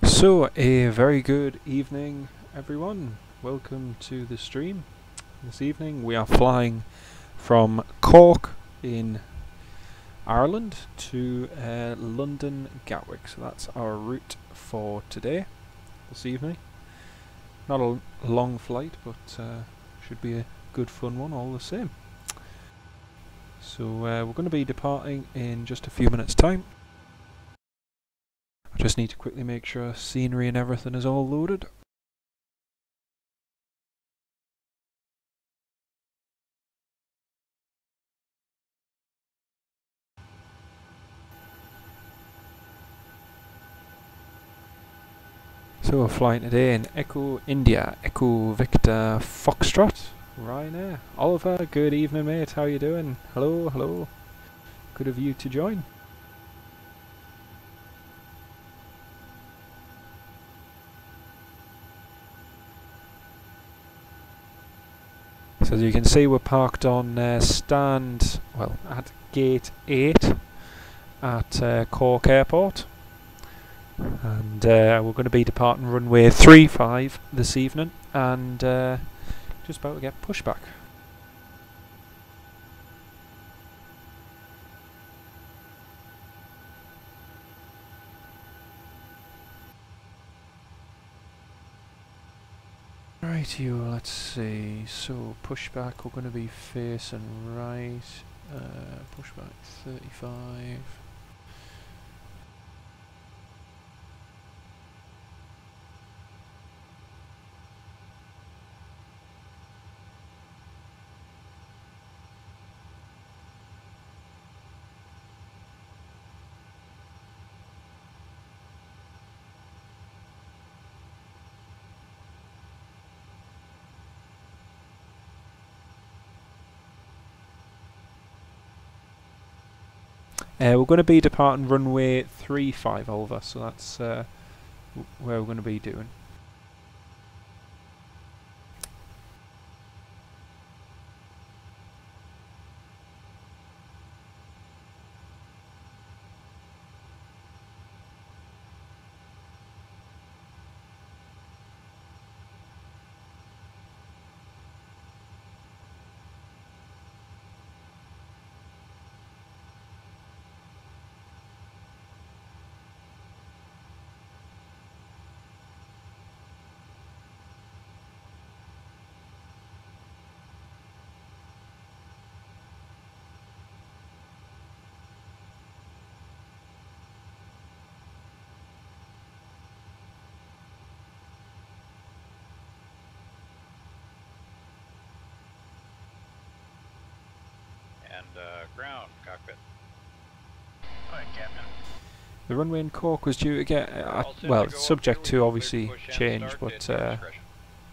So, a very good evening, everyone. Welcome to the stream. This evening we are flying from Cork in Ireland to London Gatwick. So that's our route for today, this evening. Not a long flight, but should be a good fun one all the same. So we're going to be departing in just a few minutes' time. I just need to quickly make sure scenery and everything is all loaded. So we're flying today in Echo India, Echo Victor Foxtrot, Ryanair. Oliver, good evening mate, how you doing? Hello, hello. Good of you to join. So as you can see, we're parked on at gate 8 at Cork Airport, and we're going to be departing runway 35 this evening, and just about to get pushback. Rightio, let's see. So pushback, we're going to be facing right. Pushback 35. We're going to be departing runway 35 Oliver, so that's where we're going to be doing. Ground cockpit. The runway in Cork was due to get, well, it's subject to obviously change, but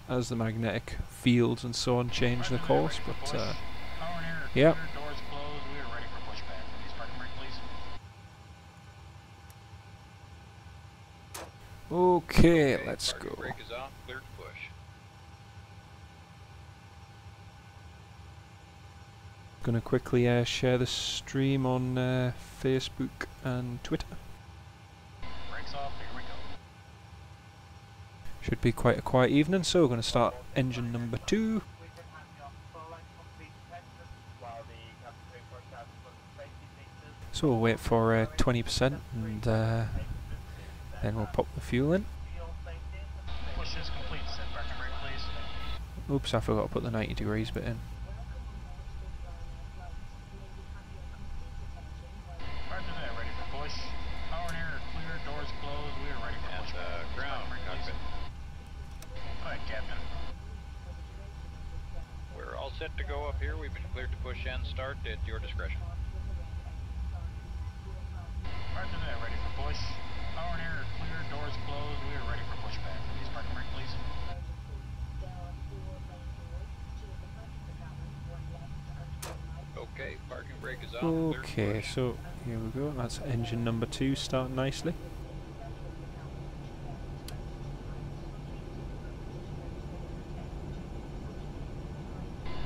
as the magnetic fields and so on change the course, but yeah. Okay, let's go. Brake is off, clear to push. Gonna quickly share the stream on Facebook and Twitter. Brakes off, here we go. Should be quite a quiet evening, so we're gonna start engine number 2. So we'll wait for 20% and then we'll pop the fuel in. Push is complete, set parking brake please. Oops, I forgot to put the 90 degrees bit in. Ready for push. Power and air clear, doors closed, we are ready for push. Ground cockpit. Go ahead, Captain. We're all set to go up here. We've been cleared to push and start at your discretion. Roger that, ready for push. Power and air clear, doors closed, we are ready for pushback. Please parking brake, please. Okay, parking brake is on. Okay, so here we go. That's engine number 2 starting nicely.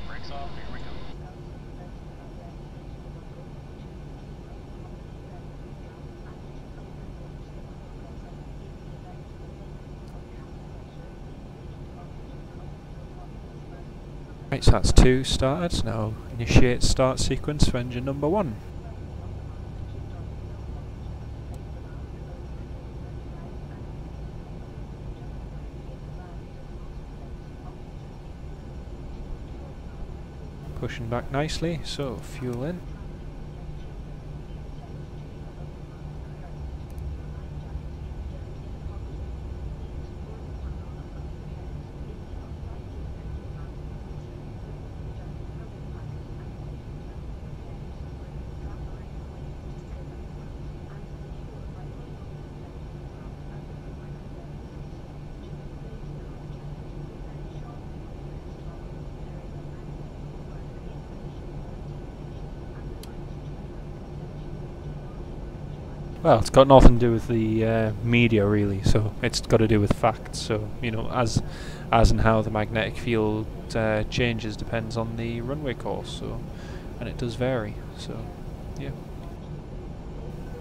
Brakes off, here we go. Right, so that's 2 started. Now initiate start sequence for engine number 1. Pushing back nicely, so fuel in. Well, it's got nothing to do with the media really, so it's got to do with facts. So, you know, as and how the magnetic field changes depends on the runway course, so, and it does vary, so, yeah.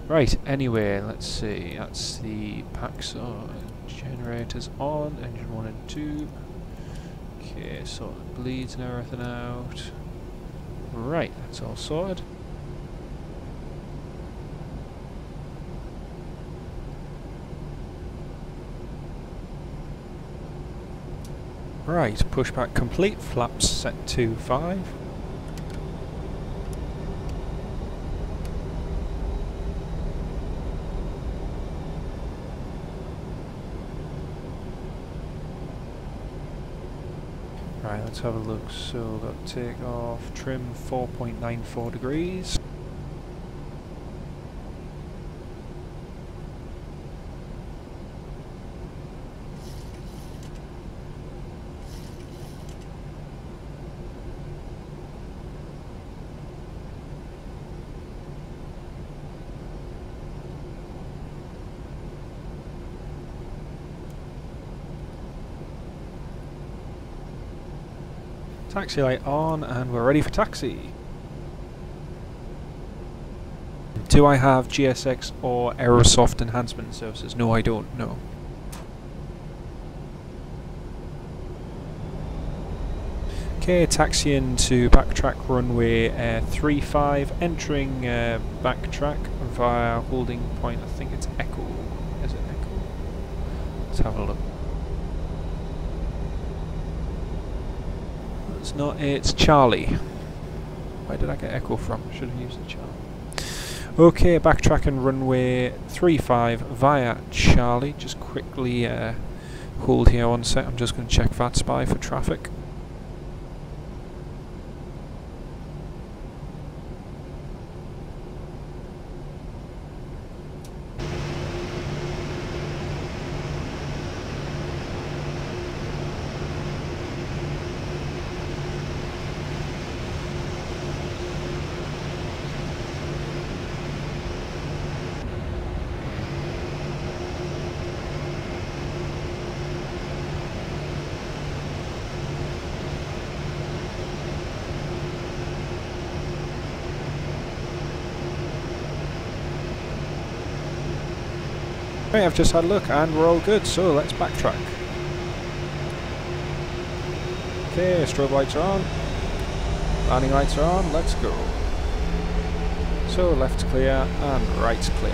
Right, anyway, let's see, that's the packs on, generators on, engine 1 and 2. Okay, so the bleeds and everything out. Right, that's all sorted. Right, pushback complete, flaps set to 5. Right, let's have a look. So we've got takeoff, trim 4.94 degrees. Taxi light on, and we're ready for taxi. Do I have GSX or Aerosoft enhancement services? No, I don't, no. Okay, taxiing to backtrack runway 35, entering backtrack via holding point, I think it's Echo. Is it Echo? Let's have a look. It's not, it's Charlie. Where did I get Echo from? Should have used the Charlie. Okay, backtracking runway 35 via Charlie. Just quickly hold here one sec. I'm just going to check Vatsim for traffic. Right, I've just had a look and we're all good, so let's backtrack. Okay, strobe lights are on, landing lights are on, let's go. So left's clear and right's clear.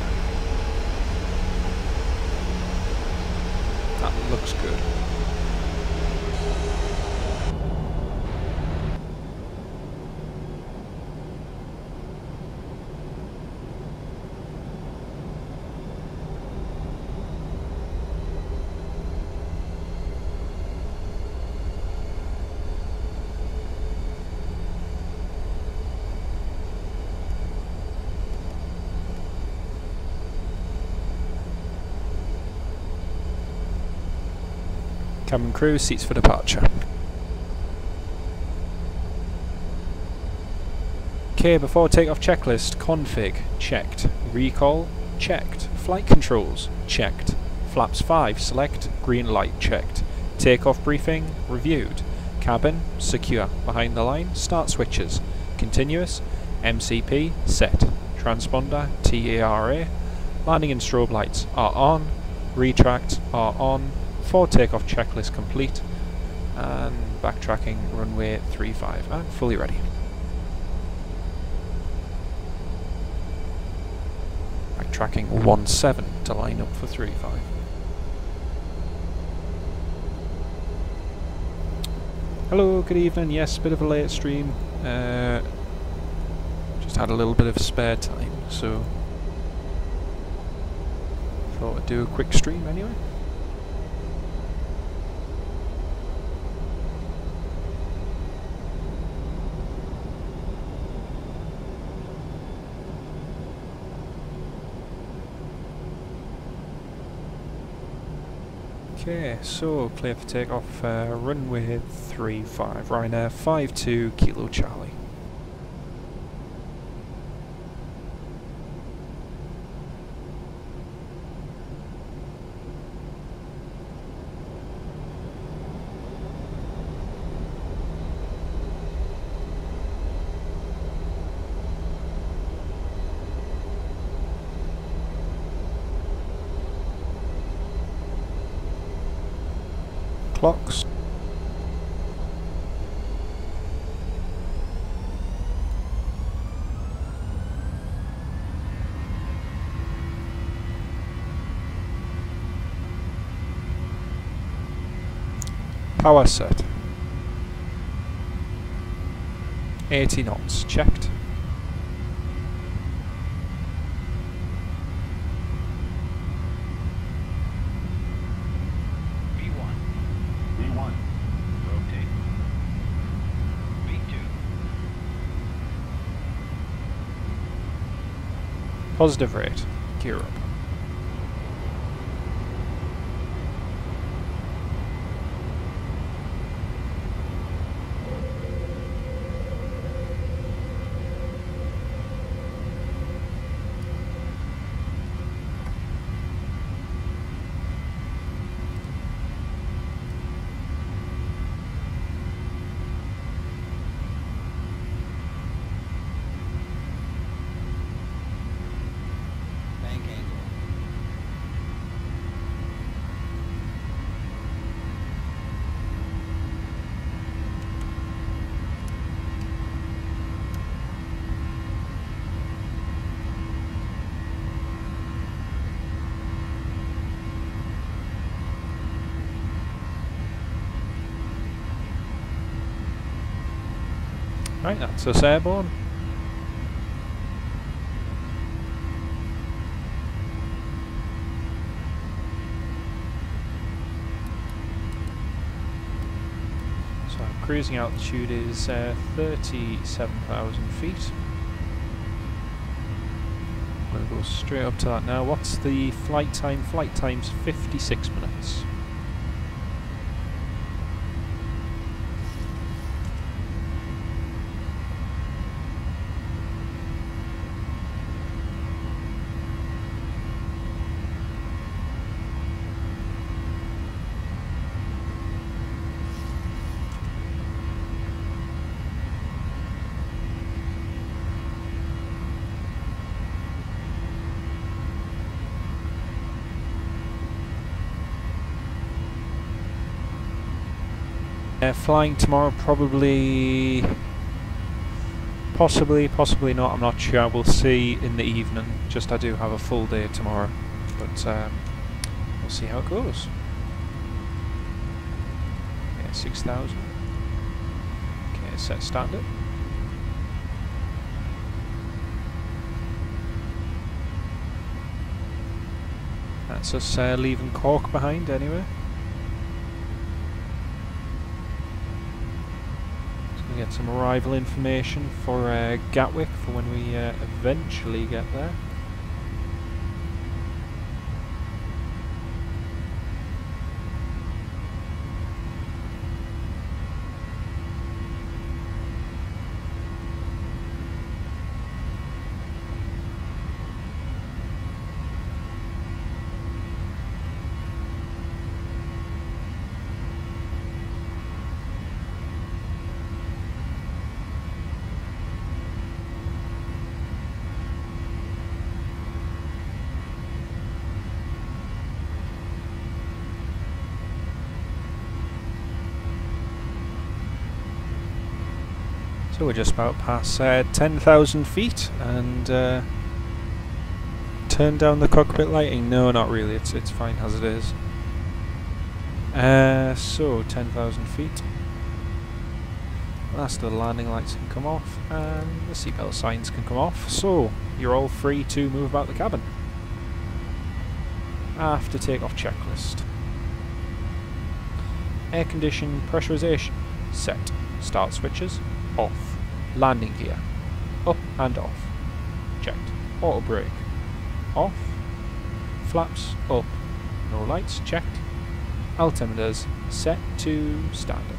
That looks good. Cabin crew, seats for departure. Okay, before takeoff checklist, config, checked. Recall, checked. Flight controls, checked. Flaps 5, select, green light, checked. Takeoff briefing, reviewed. Cabin, secure. Behind the line, start switches. Continuous, MCP, set. Transponder, TARA. Landing and strobe lights are on. Retract are on. For takeoff checklist complete, and backtracking runway 35 and fully ready. Backtracking 17 to line up for 35. Hello, good evening. Yes, bit of a late stream. Just had a little bit of spare time, so thought I'd do a quick stream anyway. Okay, so clear for takeoff, runway 35, Ryanair 52 Kilo Charlie. Clocks. Power set. 80 knots, checked. Positive rate, gear up. Right, that's us airborne. So cruising altitude is 37,000 feet. We'll go straight up to that now. What's the flight time? Flight time's 56 minutes. Flying tomorrow, probably, possibly not, I'm not sure, we'll see in the evening. Just I do have a full day tomorrow, but we'll see how it goes. Okay, 6,000. Okay, set standard. That's us leaving Cork behind anyway. Get some arrival information for Gatwick for when we eventually get there. So we're just about past 10,000 feet, and turn down the cockpit lighting. No, not really. It's fine as it is. So 10,000 feet. That's the landing lights can come off, and the seatbelt signs can come off. So you're all free to move about the cabin. After takeoff checklist. Air condition pressurization set. Start switches off. Landing gear up and off. Checked. Auto brake off. Flaps up. No lights checked. Altimeters set to standard.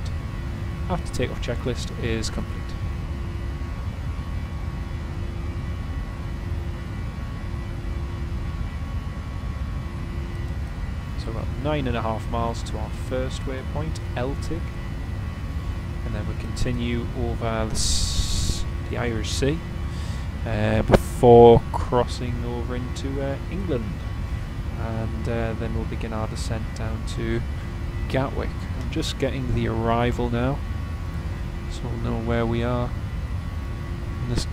After takeoff checklist is complete. So about 9.5 miles to our first waypoint, EICK, and then we continue over the Irish Sea before crossing over into England, and then we'll begin our descent down to Gatwick. I'm just getting the arrival now, so we'll know where we are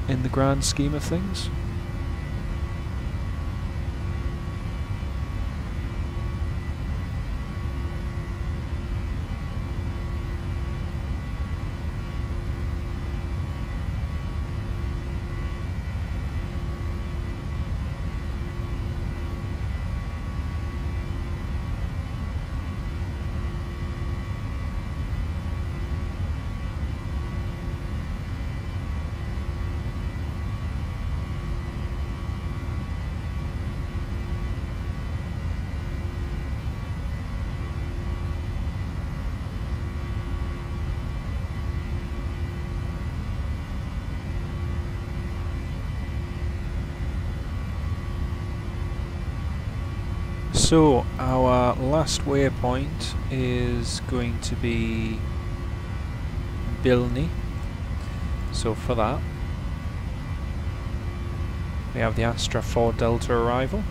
in the grand scheme of things. So our last waypoint is going to be Bilney. So for that we have the Astra 4 Delta arrival.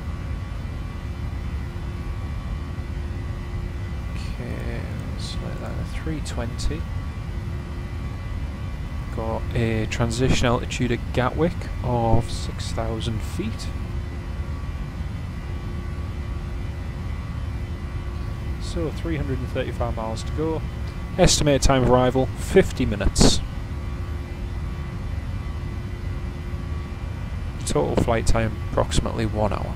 Okay, let's select that at 320. Got a transition altitude at Gatwick of 6,000 feet. So 335 miles to go. Estimated time of arrival 50 minutes. Total flight time approximately 1 hour.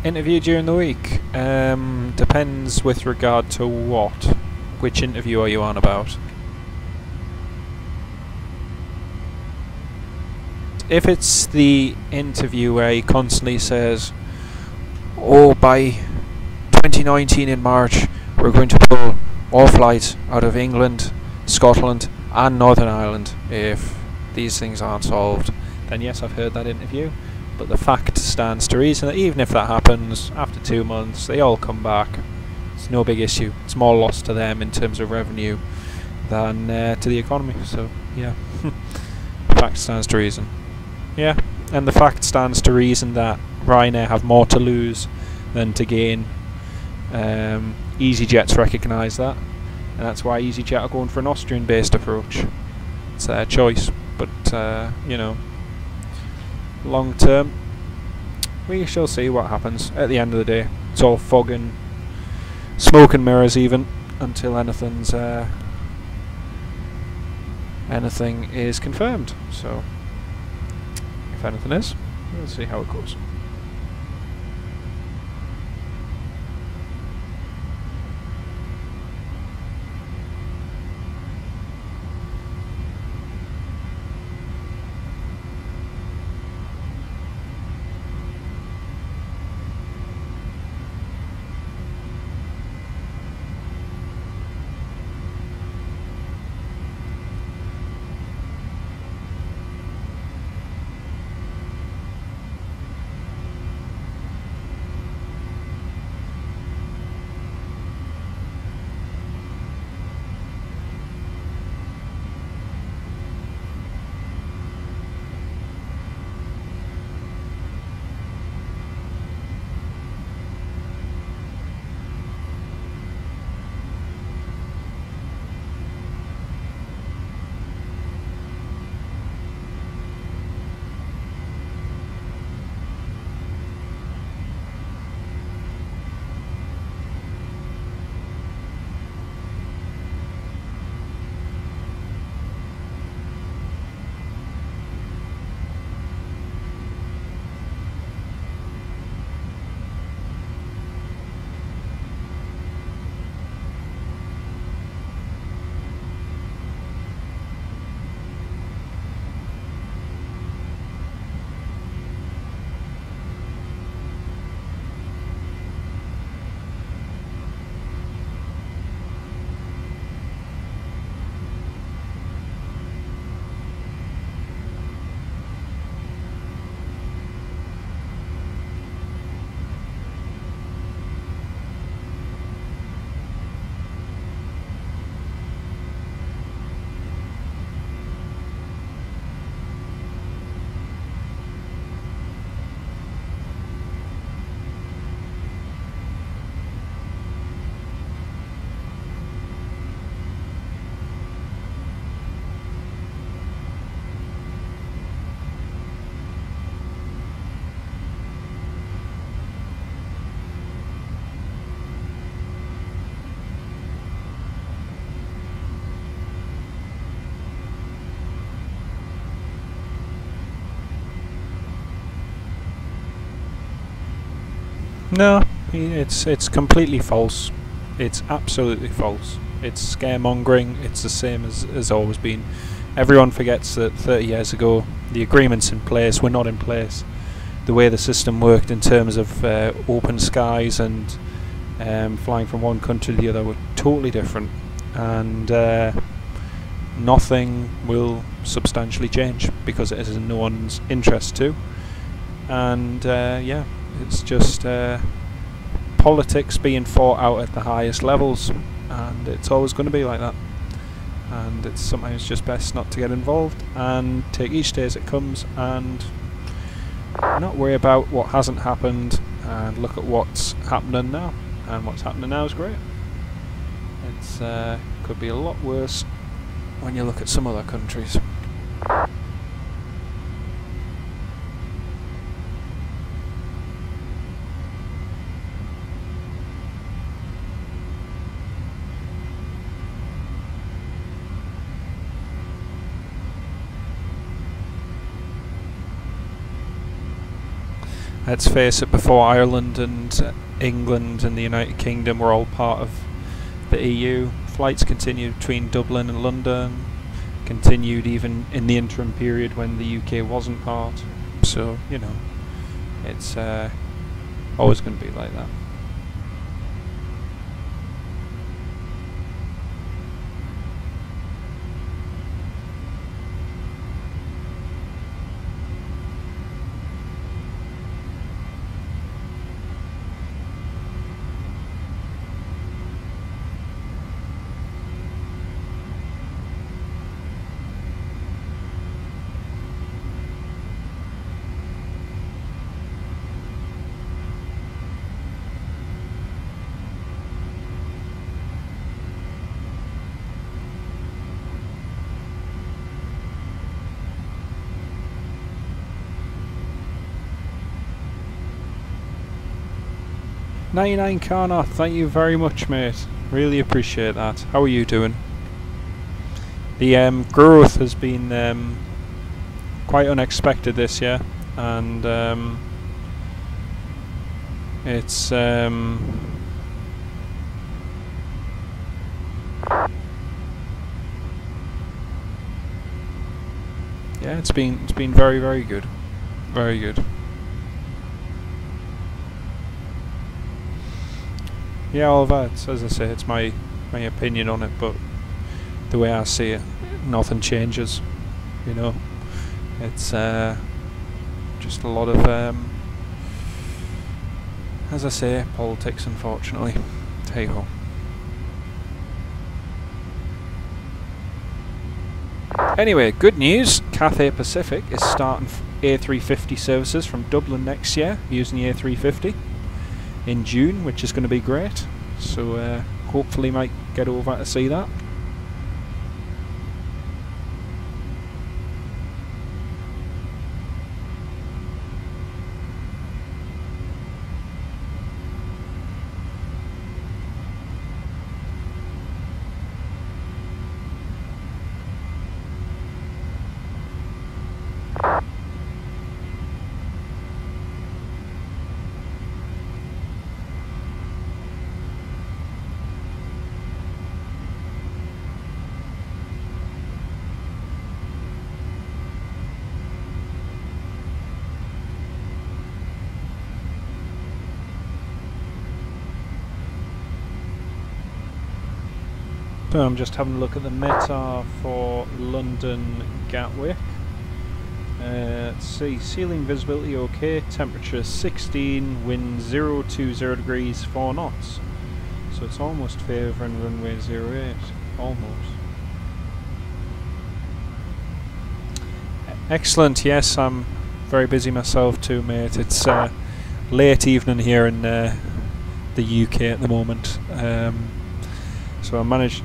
Interview during the week depends with regard to what. Which interview are you on about? If it's the interview where he constantly says, "Oh, by 2019 in March, we're going to pull all flights out of England, Scotland, and Northern Ireland if these things aren't solved," then yes, I've heard that interview. But the fact stands to reason that even if that happens, after 2 months, they all come back. It's no big issue. It's more loss to them in terms of revenue than to the economy. So, yeah. Fact stands to reason. Yeah, and the fact stands to reason that Ryanair have more to lose than to gain. EasyJet's recognise that, and that's why EasyJet are going for an Austrian-based approach. It's their choice, but, you know, long term, we shall see what happens. At the end of the day, it's all fog and smoke and mirrors, even until anything is confirmed. So, if anything is, we'll see how it goes. No, it's completely false. It's absolutely false. It's scaremongering. It's the same as always been. Everyone forgets that 30 years ago the agreements in place were not in place. The way the system worked in terms of open skies and flying from one country to the other were totally different, and nothing will substantially change because it is in no one's interest to. And yeah, it's just politics being fought out at the highest levels, and it's always going to be like that. And it's sometimes just best not to get involved and take each day as it comes and not worry about what hasn't happened and look at what's happening now. And what's happening now is great. It's could be a lot worse when you look at some other countries. Let's face it, before Ireland and England and the United Kingdom were all part of the EU, flights continued between Dublin and London, continued even in the interim period when the UK wasn't part. So, you know, it's always going to be like that. $99 Carna, thank you very much, mate. Really appreciate that. How are you doing? The growth has been quite unexpected this year, and it's yeah, it's been very, very good. Very good. Yeah, all that, as I say, it's my opinion on it, but the way I see it, nothing changes, you know. It's just a lot of, as I say, politics, unfortunately. Hey-ho. Anyway, good news, Cathay Pacific is starting A350 services from Dublin next year, using the A350. In June, which is going to be great, so hopefully might get over to see that. So I'm just having a look at the METAR for London Gatwick. Let's see, ceiling visibility okay, temperature 16, wind 020 degrees, 4 knots. So it's almost favouring runway 08, almost. Excellent, yes, I'm very busy myself too, mate. It's late evening here in the UK at the moment. So I managed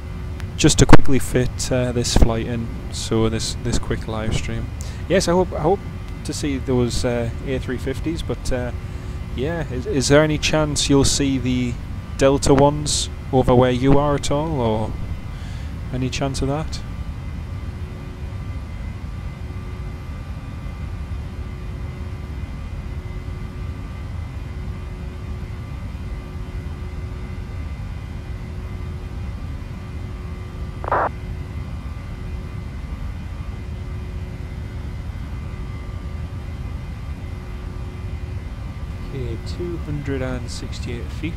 just to quickly fit this flight in, so this quick live stream. Yes, I hope to see those A350s, but yeah, is there any chance you'll see the Delta ones over where you are at all, or any chance of that? Okay, 268 feet.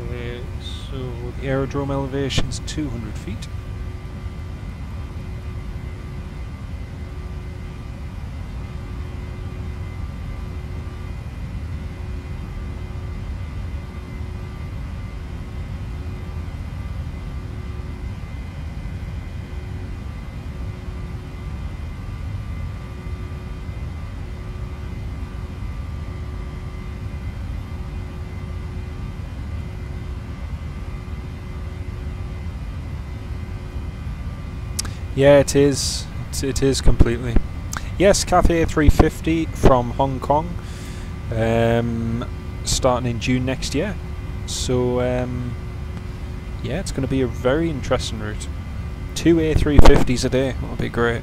Okay, so the aerodrome elevation is 200 feet. Yeah, it is. It is completely. Yes, Cathay 350 from Hong Kong, starting in June next year. So yeah, it's going to be a very interesting route. 2 A350s a day. That'll be great.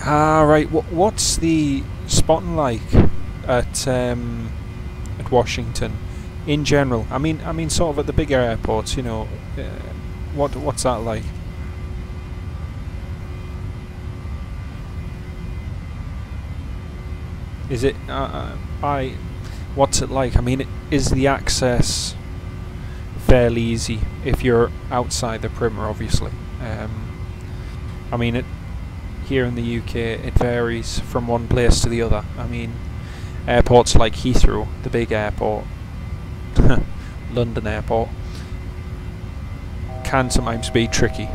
Right. What's the spotting like at Washington in general? I mean, sort of at the bigger airports. You know, what's that like? Is it, what's it like? I mean, is the access fairly easy if you're outside the perimeter, obviously? I mean, here in the UK, it varies from one place to the other. I mean, airports like Heathrow, the big airport, London airport, can sometimes be tricky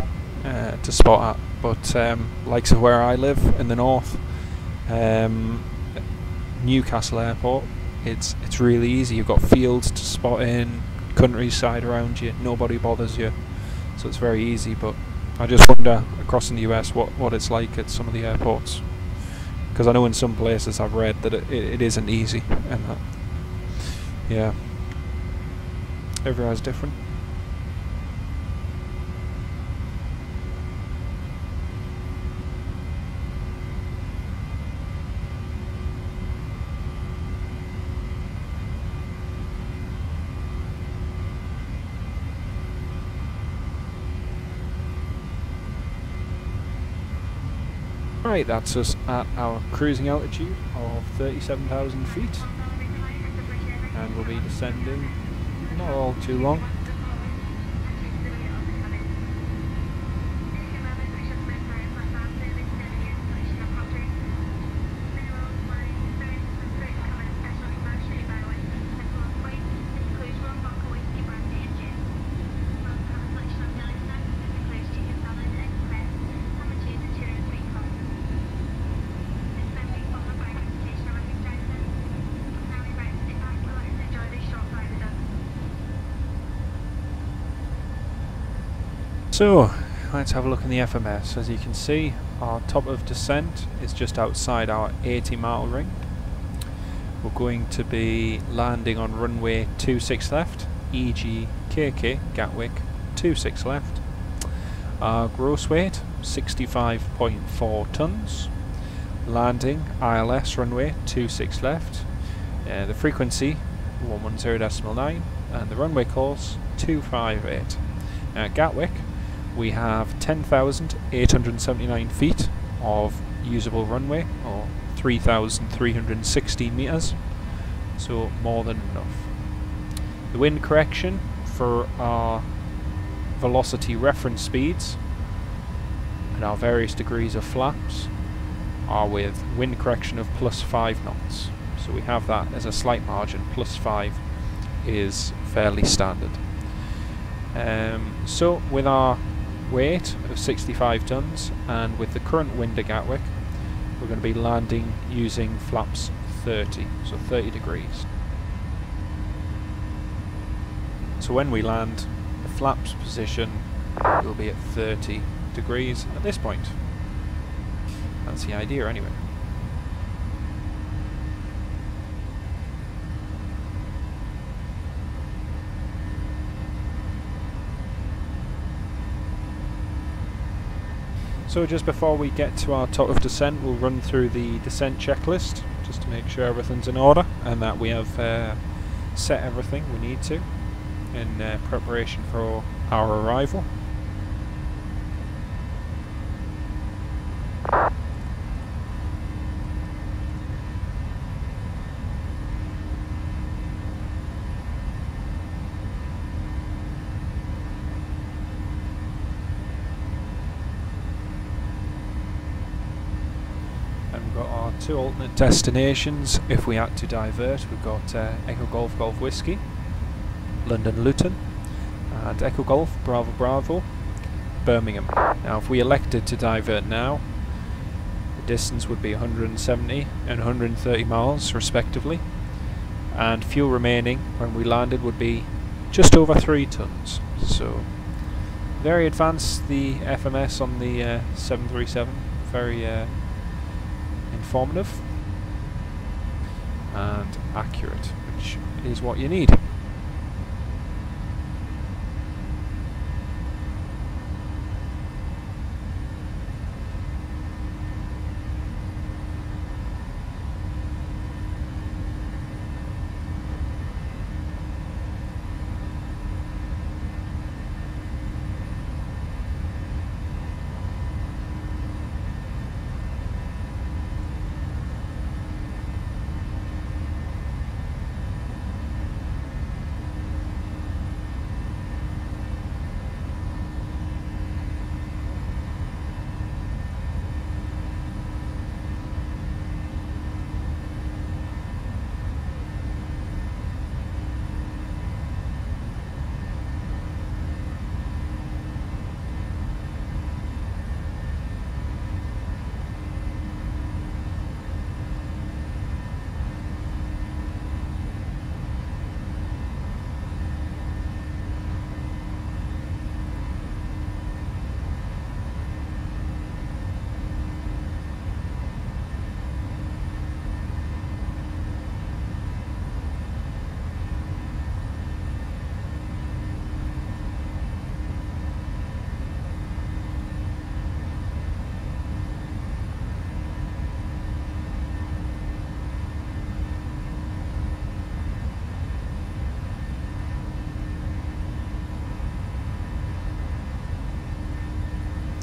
to spot at, but likes of where I live in the north, Newcastle Airport, it's really easy. You've got fields to spot in, countryside around you, nobody bothers you, so it's very easy. But I just wonder across in the US what it's like at some of the airports, because I know in some places I've read that it isn't easy, and that, yeah, everywhere's different. Right, that's us at our cruising altitude of 37,000 feet, and we'll be descending not all too long. So, let's have a look in the FMS. As you can see, our top of descent is just outside our 80-mile ring. We're going to be landing on runway 26 left, EICK, Gatwick, 26 left. Our gross weight, 65.4 tons. Landing, ILS runway 26 left. The frequency, 110.9, and the runway course, 258. At Gatwick, we have 10,879 feet of usable runway, or 3,316 meters, so more than enough. The wind correction for our velocity reference speeds and our various degrees of flaps are with wind correction of +5 knots. So we have that as a slight margin. +5 is fairly standard. So with our weight of 65 tons and with the current wind at Gatwick, we're going to be landing using flaps 30, so 30 degrees. So when we land, the flaps position will be at 30 degrees at this point. That's the idea anyway. So just before we get to our top of descent, we'll run through the descent checklist just to make sure everything's in order and that we have set everything we need to in preparation for our arrival. Got our 2 alternate destinations if we had to divert. We've got Echo Golf Golf Whiskey, London Luton, and Echo Golf Bravo Bravo, Birmingham. Now if we elected to divert now, the distance would be 170 and 130 miles respectively, and fuel remaining when we landed would be just over 3 tons. So very advanced, the FMS on the 737, very informative and accurate, which is what you need.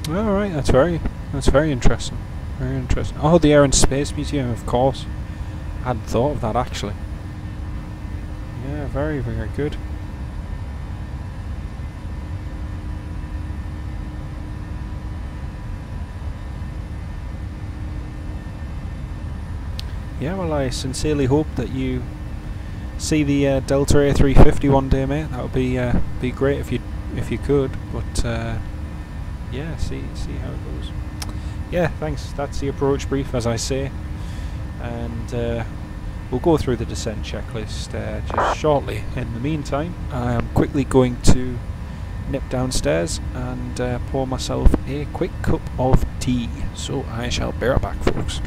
All right, that's very interesting. Very interesting. Oh, the Air and Space Museum, of course. I hadn't thought of that actually. Yeah, very, very good. Yeah, well, I sincerely hope that you see the Delta A350 one day, mate. That would be great if you could. But yeah, see how it goes. Yeah, thanks. That's the approach brief, as I say, and we'll go through the descent checklist just shortly. In the meantime, I am quickly going to nip downstairs and pour myself a quick cup of tea. So I shall be right back, folks.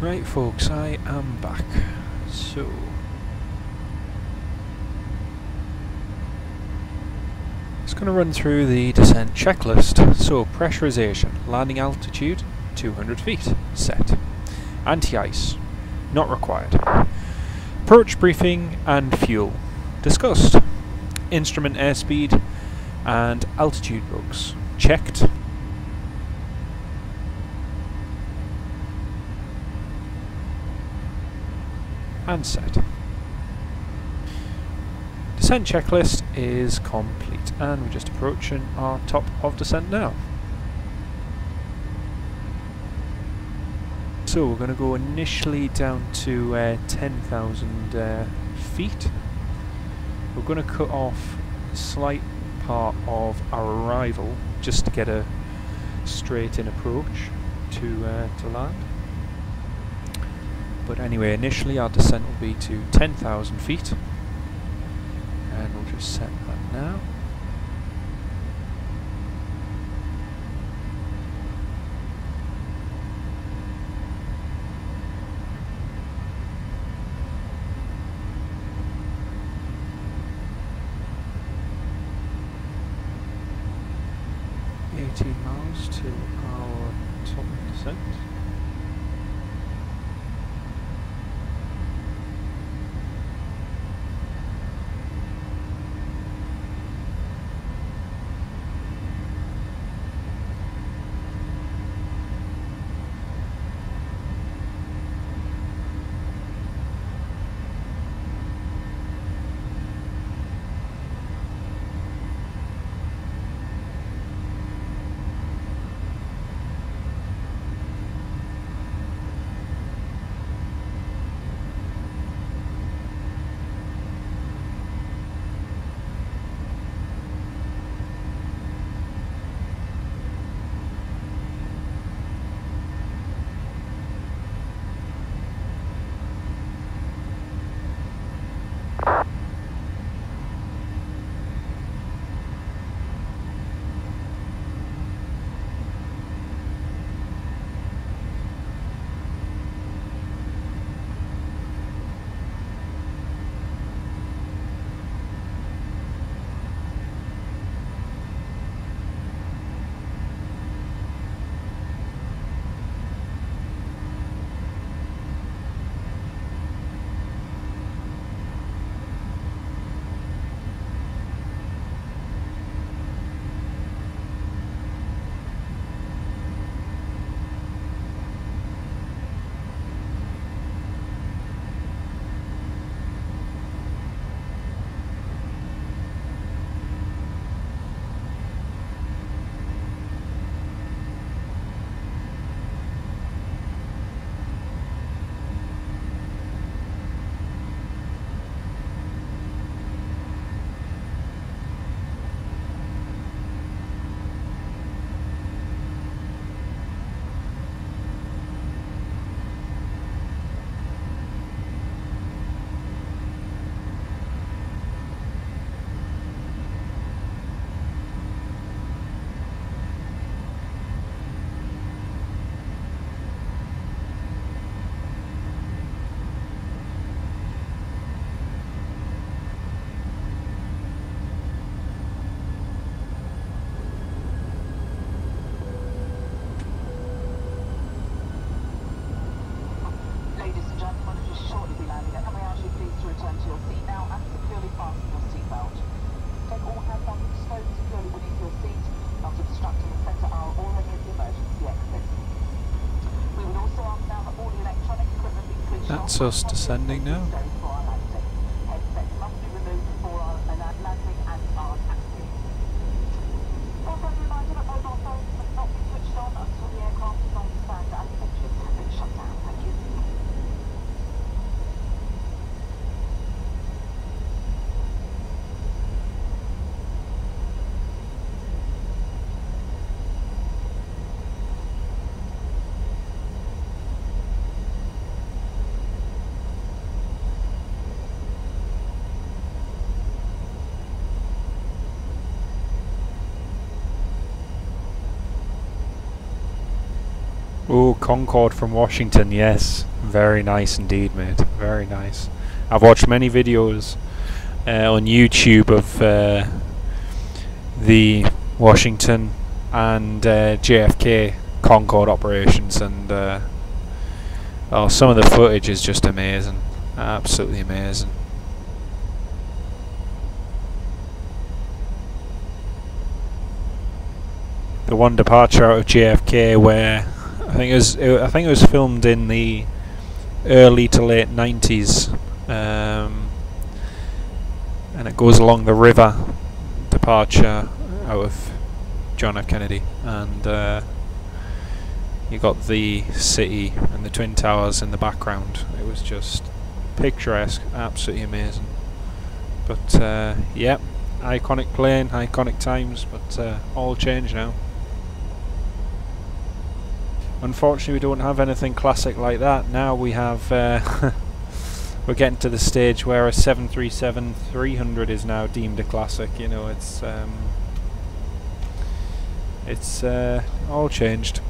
Right folks, I am back. So just going to run through the descent checklist. So pressurization, landing altitude 200 feet, set. Anti-ice, not required. Approach briefing and fuel, discussed. Instrument airspeed and altitude bugs, checked. And set. Descent checklist is complete and we're just approaching our top of descent now. So we're going to go initially down to 10,000 feet. We're going to cut off a slight part of our arrival just to get a straight in approach to land. But anyway, initially our descent will be to 10,000 feet, and we'll just set that now. Miles to our top of descent. That's us descending now. Concorde from Washington, yes. Very nice indeed, mate. Very nice. I've watched many videos on YouTube of the Washington and JFK Concorde operations, and oh, some of the footage is just amazing. Absolutely amazing. The one departure out of JFK where I think it was filmed in the early to late 90s, and it goes along the river departure out of John F. Kennedy, and you got the city and the Twin Towers in the background. It was just picturesque, absolutely amazing. But yeah, iconic plane, iconic times, but all changed now. Unfortunately, we don't have anything classic like that. Now we have we're getting to the stage where a 737-300 is now deemed a classic. You know, it's all changed.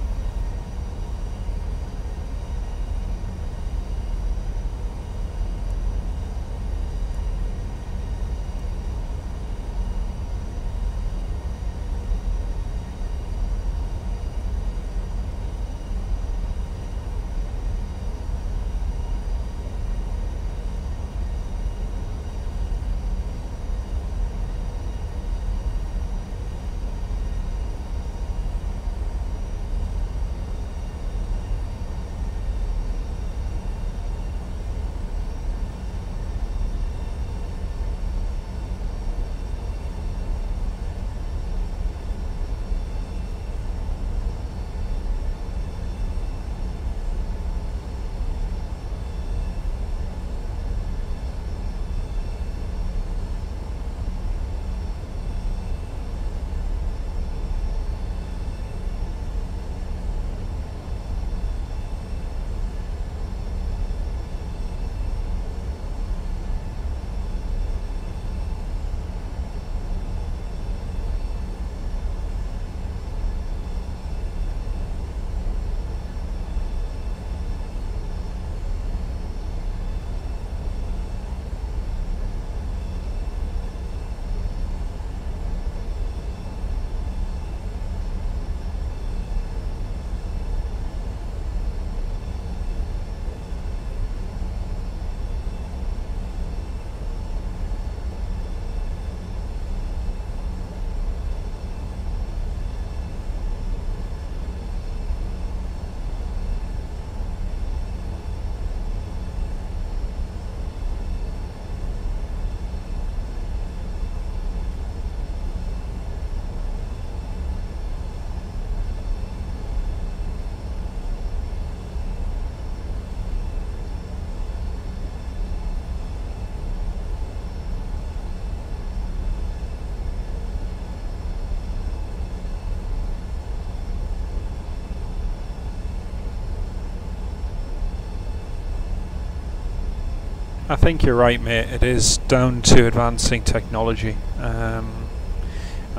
I think you're right, mate. It is down to advancing technology. I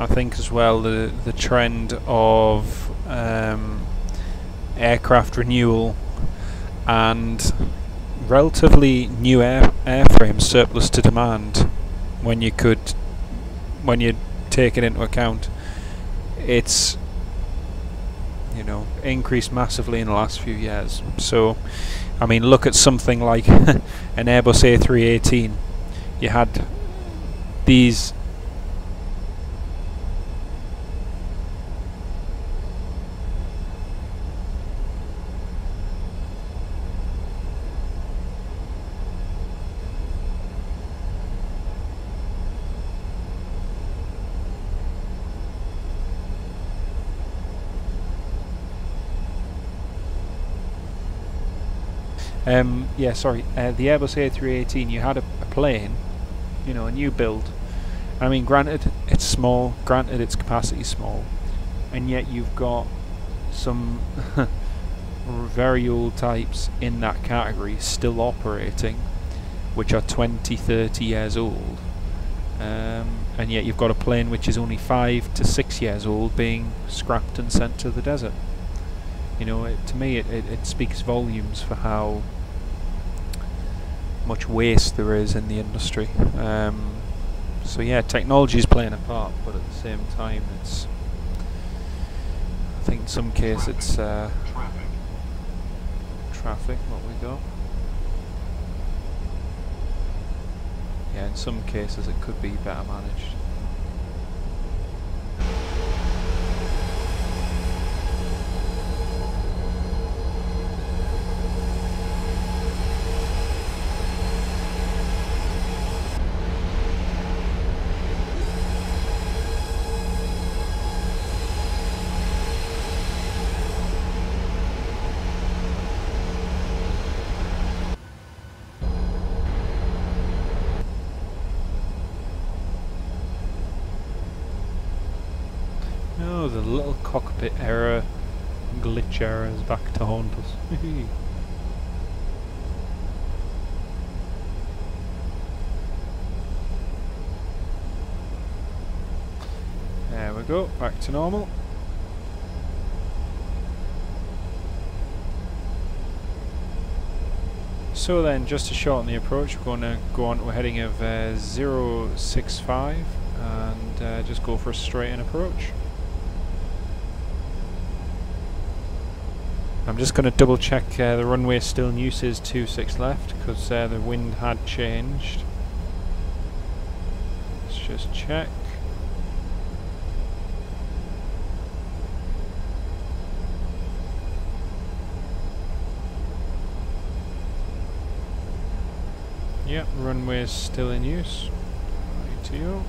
think as well the trend of aircraft renewal and relatively new airframes surplus to demand, when you take it into account, it's, you know, increased massively in the last few years. So I mean, look at something like an Airbus A318. You had these yeah, sorry, the Airbus A318, you had a plane, you know, a new build. I mean, granted, it's small, granted, its capacity is small, and yet you've got some very old types in that category still operating, which are 20, 30 years old. And yet you've got a plane which is only 5 to 6 years old being scrapped and sent to the desert. You know, to me it speaks volumes for how much waste there is in the industry. So yeah, technology is playing a part, but at the same time it's, I think in some cases it's traffic, what we got. Yeah, in some cases it could be better managed. No, the little cockpit error, glitch error is back to haunt us. There we go, back to normal. So then, just to shorten the approach, we're going to go on to a heading of 065 and just go for a straight in approach. I'm just going to double check the runway is still in use, is 26 left, because the wind had changed. Let's just check. Yep, runway is still in use. Rightio.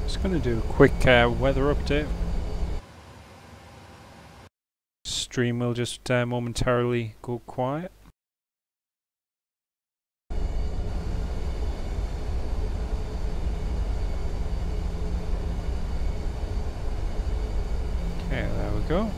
Just going to do a quick weather update. Stream will just momentarily go quiet. Okay, there we go.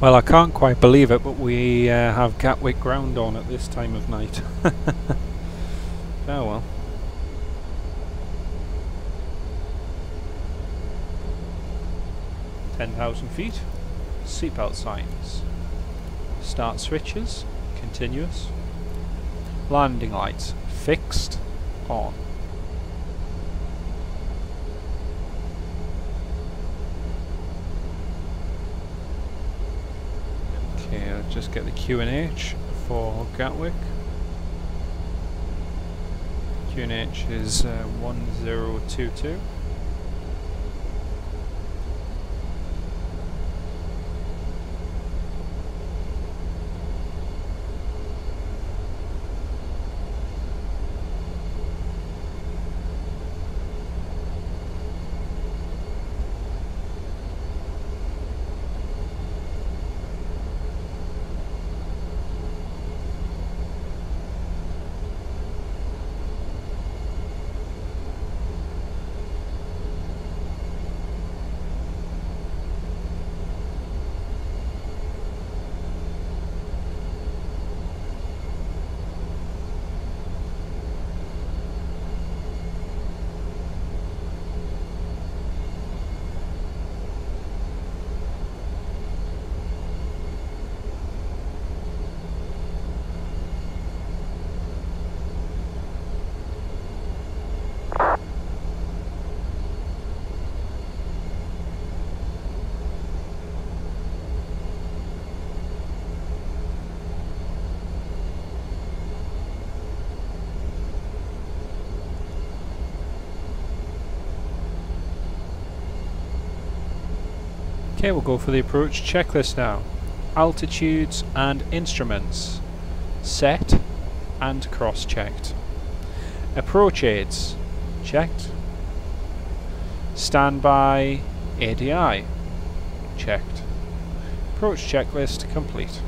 Well, I can't quite believe it, but we have Gatwick ground on at this time of night. Oh well. (10,000 feet), seatbelt signs, start switches, continuous, landing lights, fixed, on. Okay, I'll just get the QNH for Gatwick. QNH is 1022. Okay, we'll go for the approach checklist now. Altitudes and instruments set and cross-checked. Approach aids checked. Standby ADI checked. Approach checklist complete.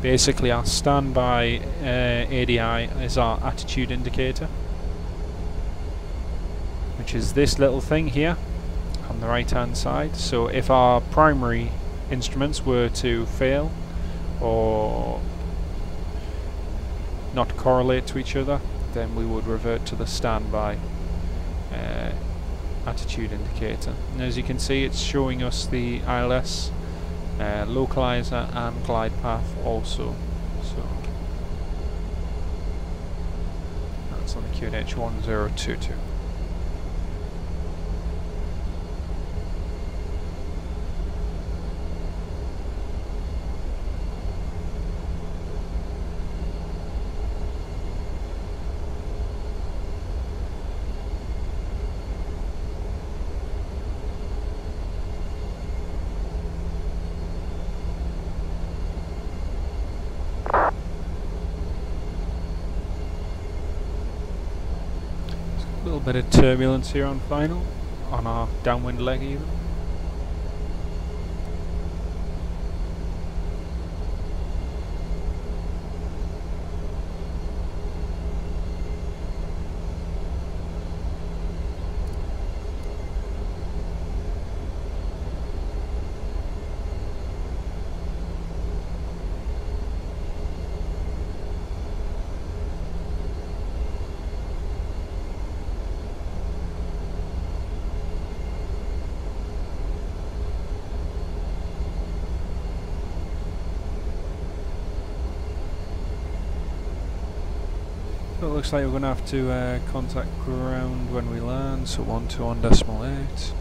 Basically, our standby ADI is our attitude indicator, which is this little thing here on the right hand side. So if our primary instruments were to fail or not correlate to each other, then we would revert to the standby attitude indicator. And as you can see, it's showing us the ILS, localizer and glide path also. So that's on the QNH 1022. A little bit of turbulence here on final, on our downwind leg even. So it looks like we're going to have to contact ground when we land, so 121.8.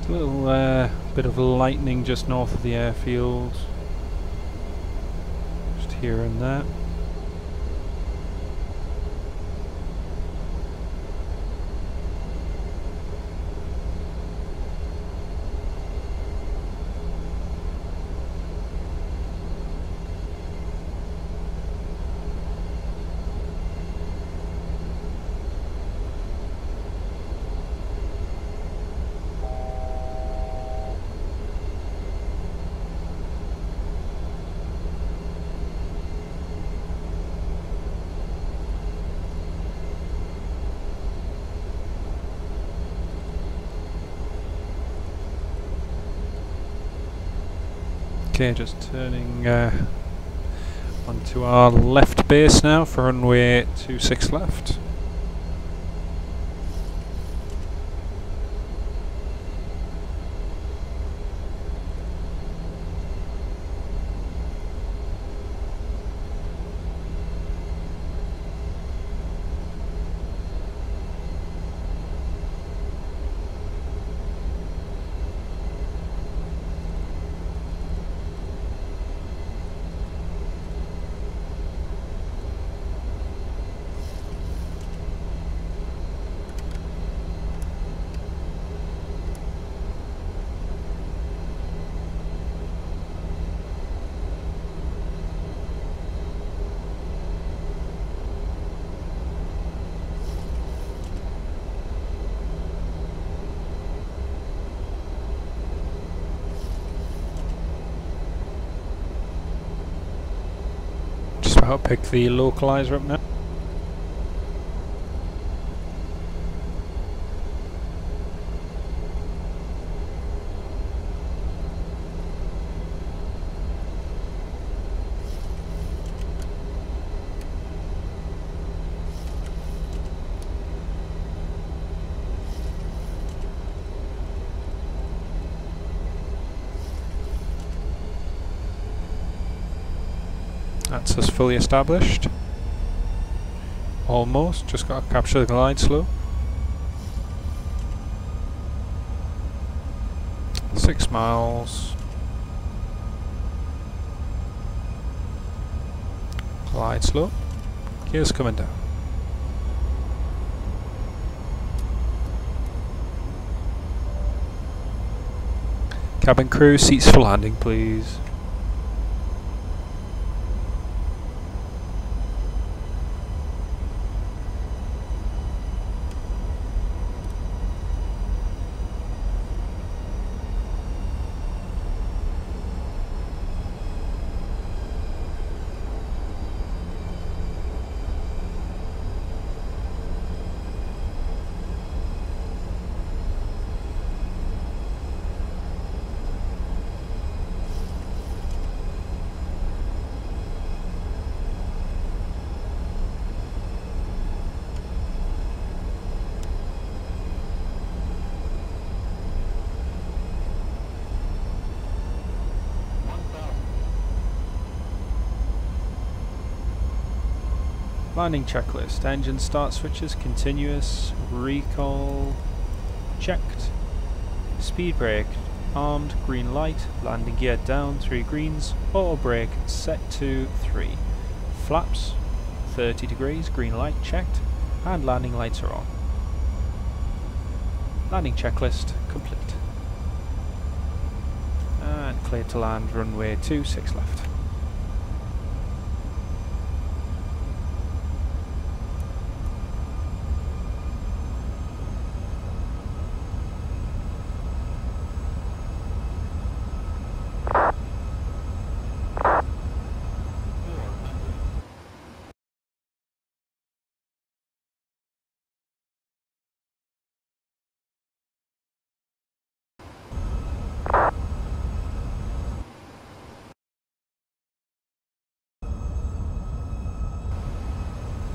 A little bit of lightning just north of the airfield, just here and there. Okay, just turning onto our left base now for runway 26 left. I'll pick the localizer up now. That's us fully established. Almost, just got to capture the glide slope. 6 miles. Glide slope. Gears coming down. Cabin crew, seats for landing, please. Landing checklist. Engine start switches continuous. Recall checked. Speed brake armed. Green light. Landing gear down. 3 greens. Auto brake set to 3. Flaps 30 degrees. Green light checked. And landing lights are on. Landing checklist complete. And clear to land. Runway 26 left.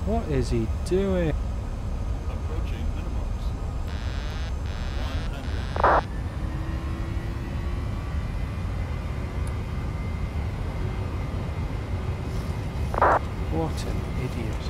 What is he doing? Approaching minimums. 100. What an idiot.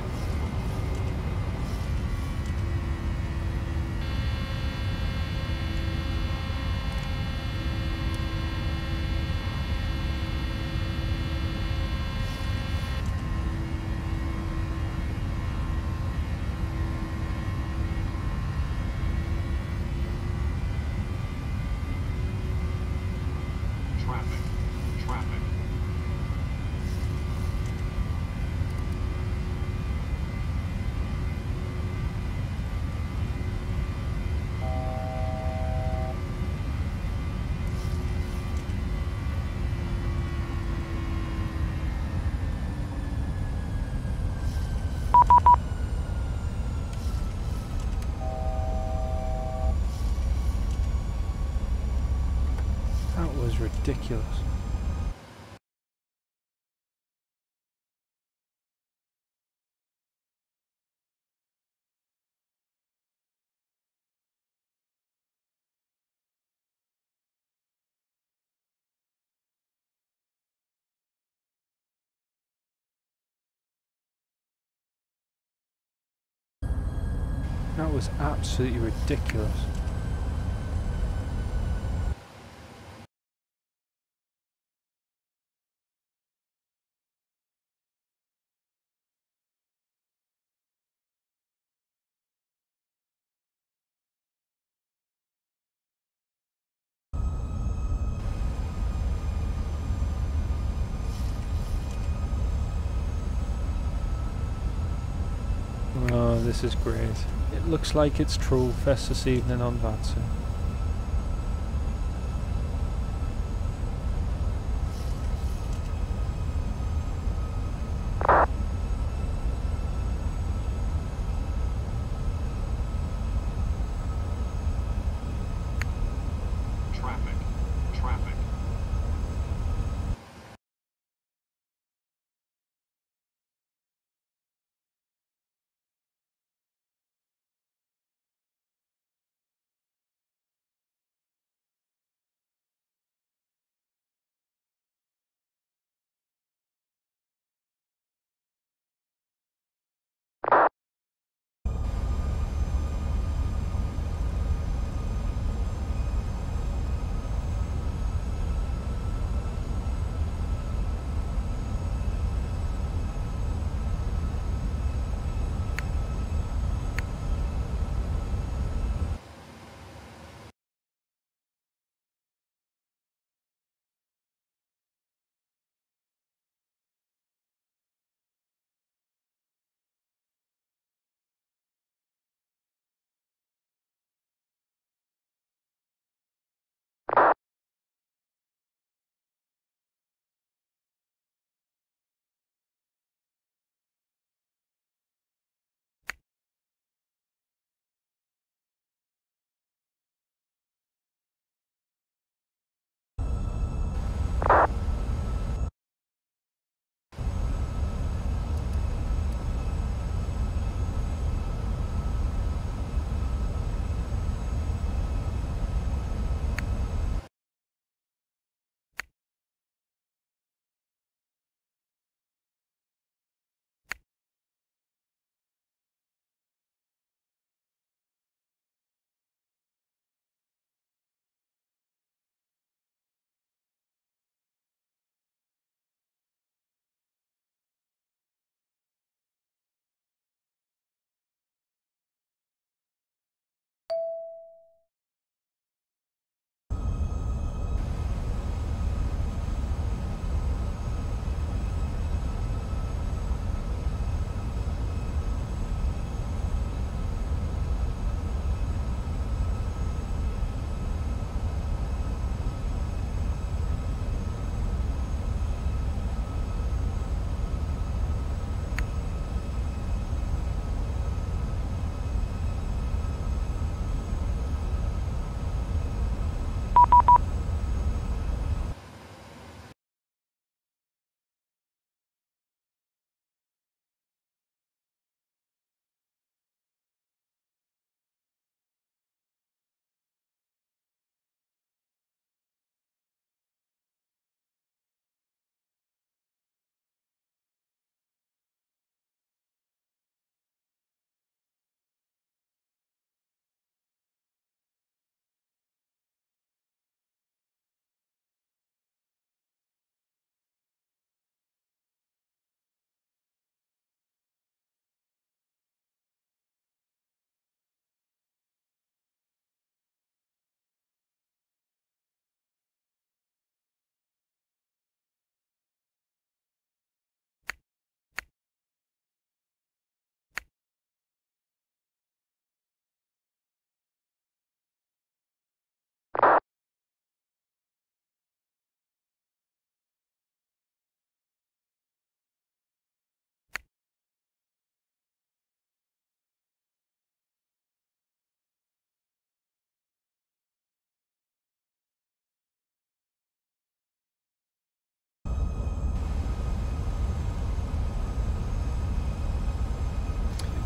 Traffic. That was ridiculous. That was absolutely ridiculous. Oh, this is great. It looks like it's Troll Fest this evening on Vatsim.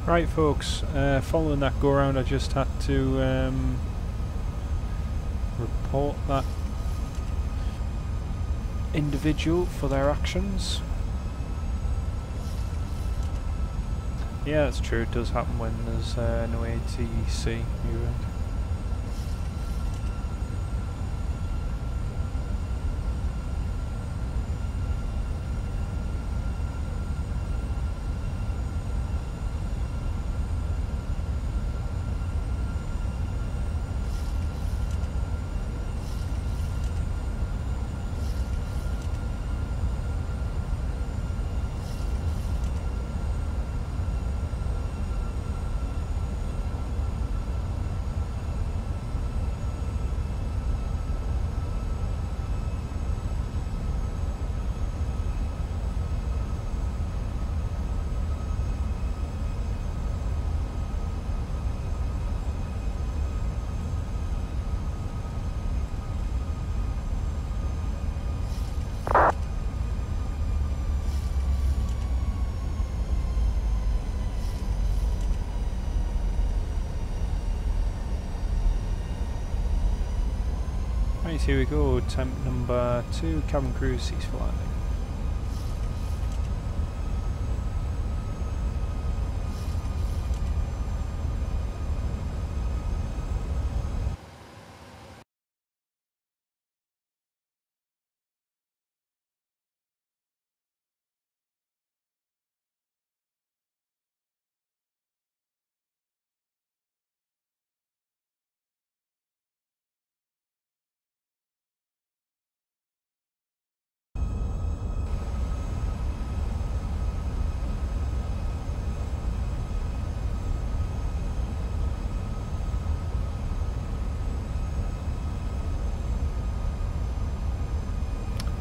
Right folks, following that go around I just had to report that individual for their actions. Yeah, that's true, it does happen when there's no ATC, you're right. Right, here we go, temp number 2, cabin crew, cease for landing.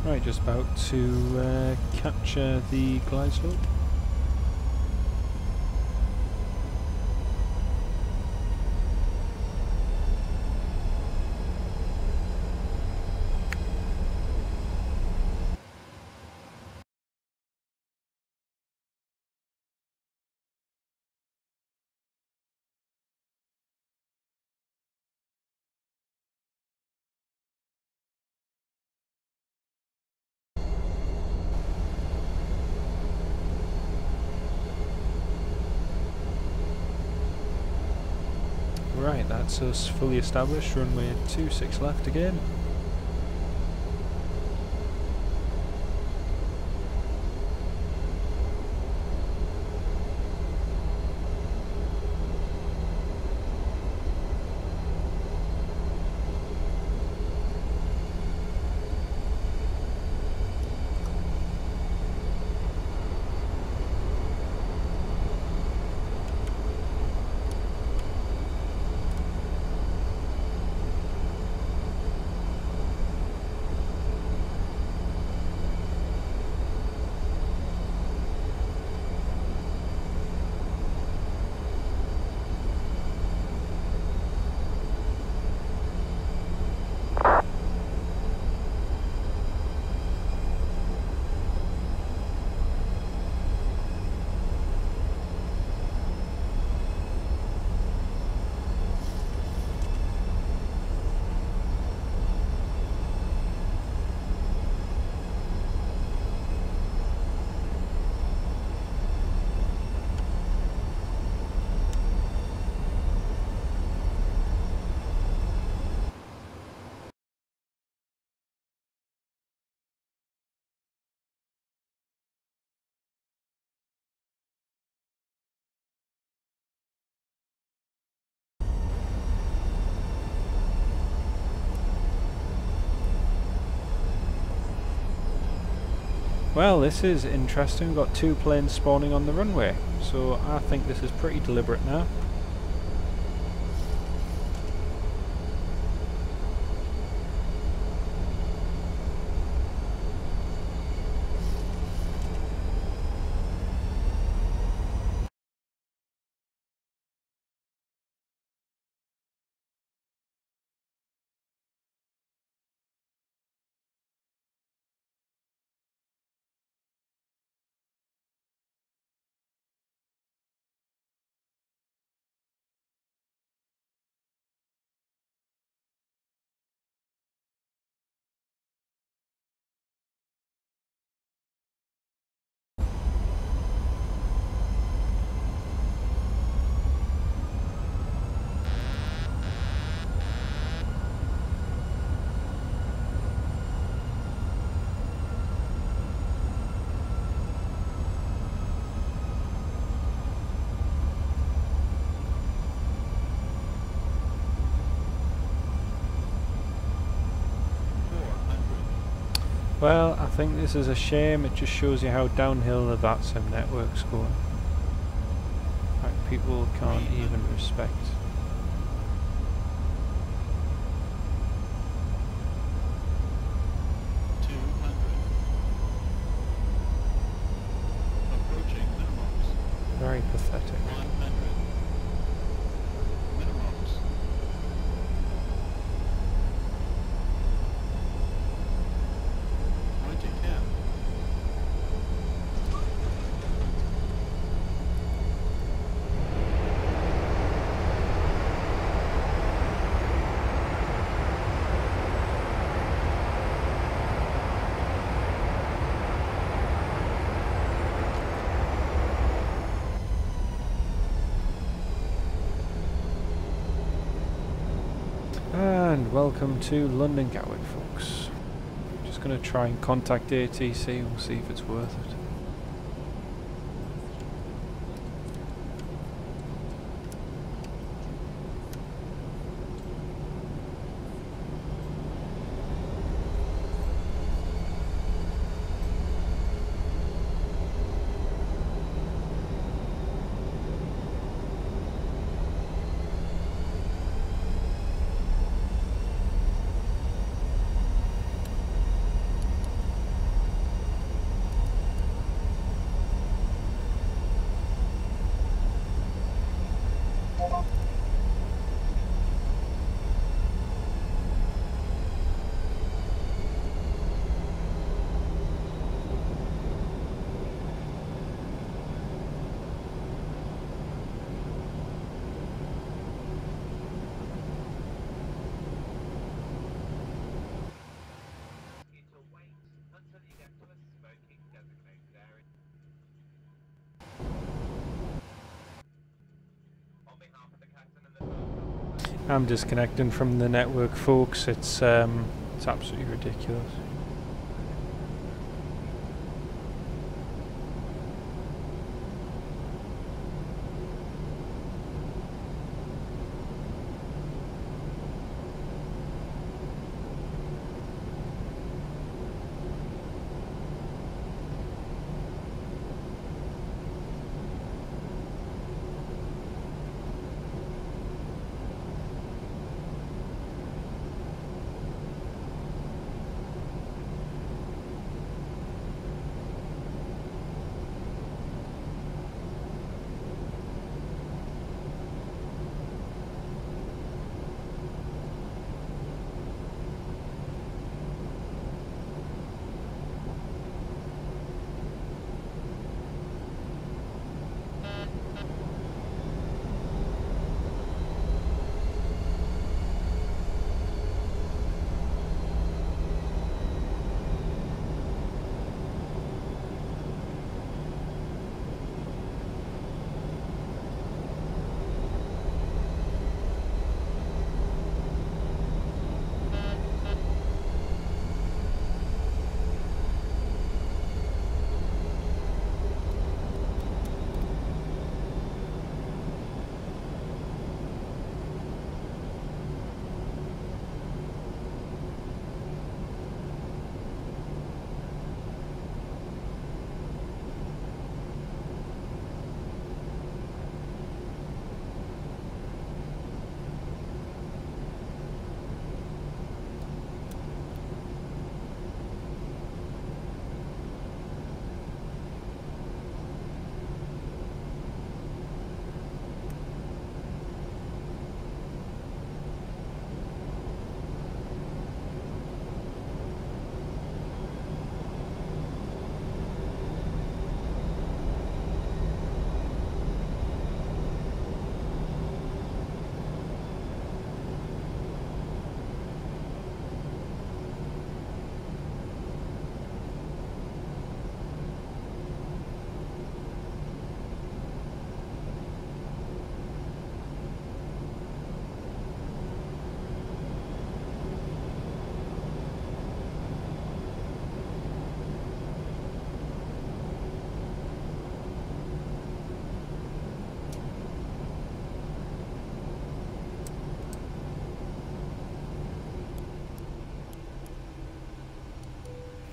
Right, just about to capture the glide slope. Right, that's us fully established, runway 26 left again. Well, this is interesting. We've got 2 planes spawning on the runway, so I think this is pretty deliberate now. Well, I think this is a shame. It just shows you how downhill the Vatsim network's going. Like, people can't even respect. Approaching minimums. Very pathetic. 100. Minimums. Pointing cap. And welcome to London Gatwick, folks. Just going to try and contact ATC, we'll see if it's worth it. I'm disconnecting from the network, folks. It's absolutely ridiculous.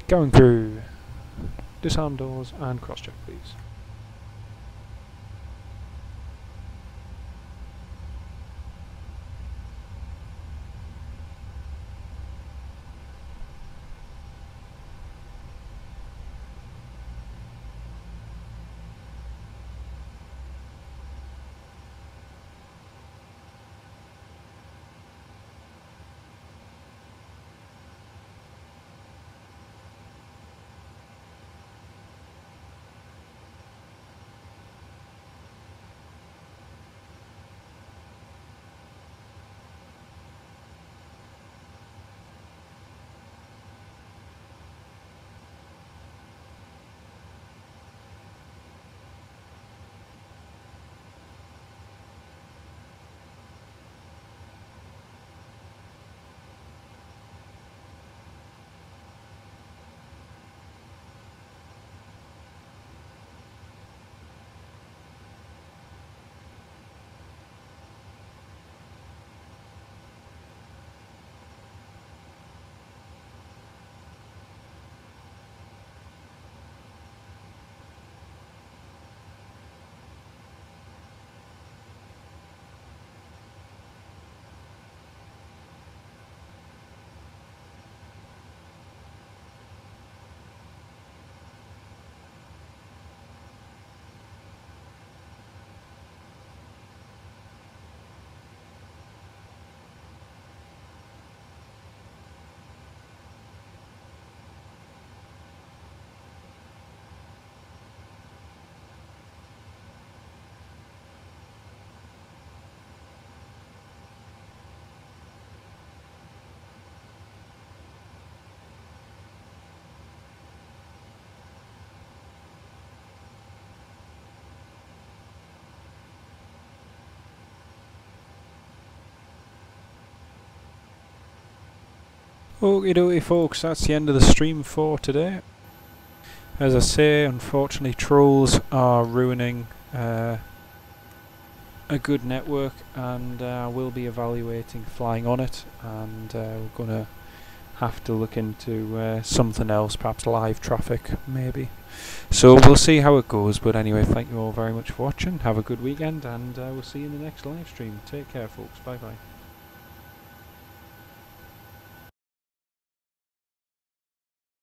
Going through. Disarm doors and cross check, please. Okie dokie folks, that's the end of the stream for today. As I say, unfortunately trolls are ruining a good network, and we'll be evaluating flying on it, and we're going to have to look into something else, perhaps live traffic maybe. So we'll see how it goes, but anyway, thank you all very much for watching, have a good weekend, and we'll see you in the next live stream. Take care folks, bye bye.